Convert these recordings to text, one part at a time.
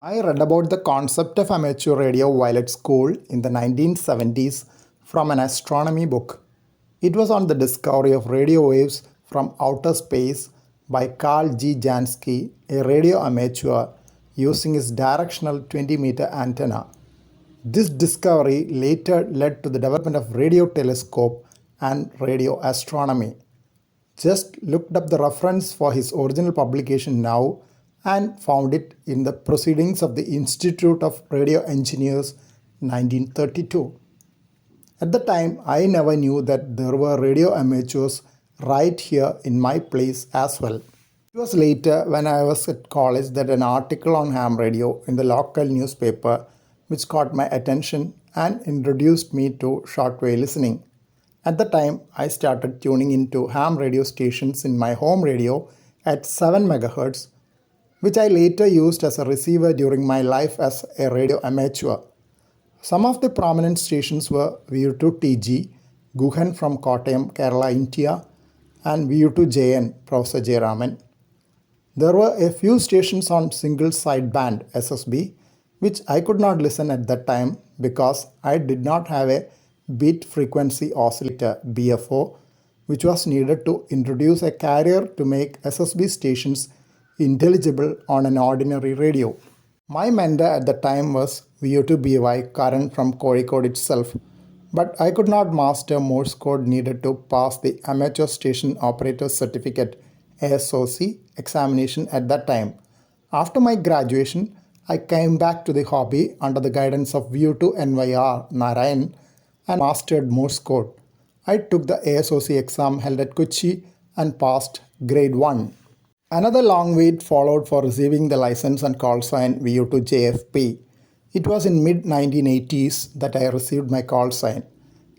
I read about the concept of amateur radio while at school in the 1970s from an astronomy book. It was on the discovery of radio waves from outer space by Carl G. Jansky, a radio amateur, using his directional 20-meter antenna. This discovery later led to the development of radio telescope and radio astronomy. Just looked up the reference for his original publication now and found it in the Proceedings of the Institute of Radio Engineers 1932. At the time, I never knew that there were radio amateurs right here in my place as well. It was later when I was at college that an article on ham radio in the local newspaper which caught my attention and introduced me to shortwave listening. At the time, I started tuning into ham radio stations in my home radio at 7 MHz, which I later used as a receiver during my life as a radio amateur. Some of the prominent stations were VU2TG, Guhan from Kottayam, Kerala, India, and VU2JN, Professor Jayaraman. There were a few stations on single sideband SSB, which I could not listen at that time because I did not have a beat frequency oscillator BFO, which was needed to introduce a carrier to make SSB stations intelligible on an ordinary radio. My mentor at the time was VU2BY Karan from Kozhikode itself, but I could not master Morse code needed to pass the Amateur Station Operator Certificate ASOC examination at that time. After my graduation, I came back to the hobby under the guidance of VU2NYR Narayan and mastered Morse code. I took the ASOC exam held at Kochi and passed grade 1. Another long wait followed for receiving the license and call sign VU2JFP. It was in mid-1980s that I received my call sign.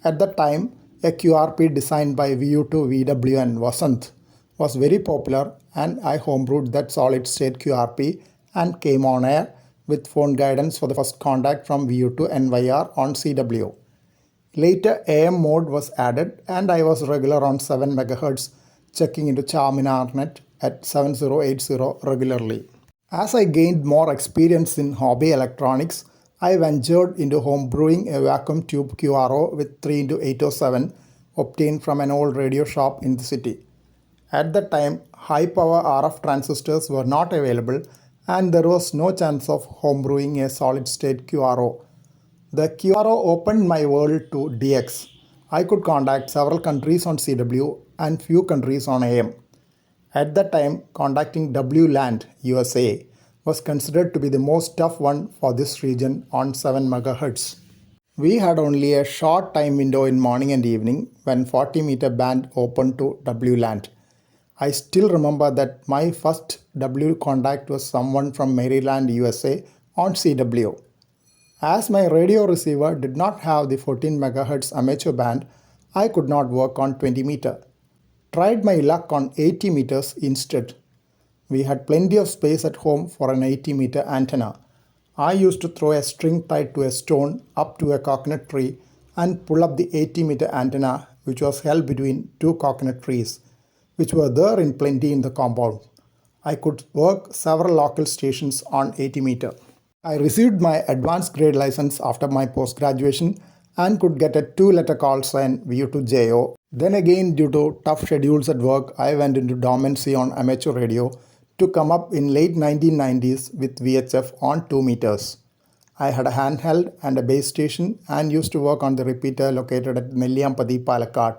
At that time, a QRP designed by VU2VW and Vasant was very popular, and I homebrewed that solid-state QRP and came on air with phone guidance for the first contact from VU2NYR on CW. Later, AM mode was added and I was regular on 7 MHz, checking into CharminarNet at 7080 regularly. As I gained more experience in hobby electronics, I ventured into homebrewing a vacuum tube QRO with 3x807 obtained from an old radio shop in the city. At that time, high-power RF transistors were not available and there was no chance of homebrewing a solid-state QRO. The QRO opened my world to DX. I could contact several countries on CW and few countries on AM. At that time, contacting WLAND USA was considered to be the most tough one for this region on 7 MHz. We had only a short time window in morning and evening when 40-meter band opened to WLAND. I still remember that my first W contact was someone from Maryland, USA on CW. As my radio receiver did not have the 14 MHz amateur band, I could not work on 20 meter. Tried my luck on 80 meters instead. We had plenty of space at home for an 80-meter antenna. I used to throw a string tied to a stone up to a coconut tree and pull up the 80-meter antenna, which was held between two coconut trees, which were there in plenty in the compound. I could work several local stations on 80 meter. I received my advanced grade license after my post-graduation and could get a 2-letter call sign VU2JO. Then again, due to tough schedules at work, I went into dormancy on amateur radio to come up in late 1990s with VHF on 2 meters. I had a handheld and a base station and used to work on the repeater located at Nelliyampati, Palakkad.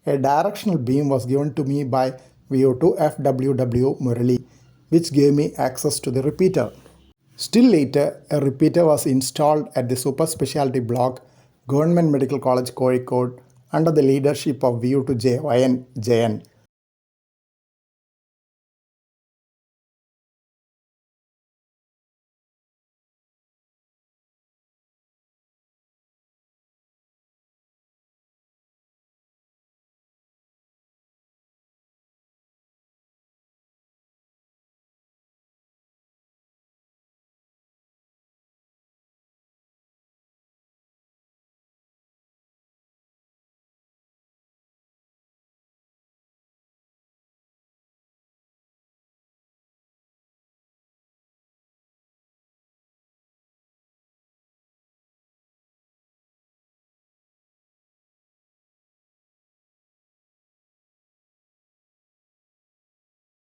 A directional beam was given to me by VU2FWW Murali, which gave me access to the repeater. Still later, a repeater was installed at the super specialty block, Government Medical College, Kozhikode, under the leadership of VU2JYN.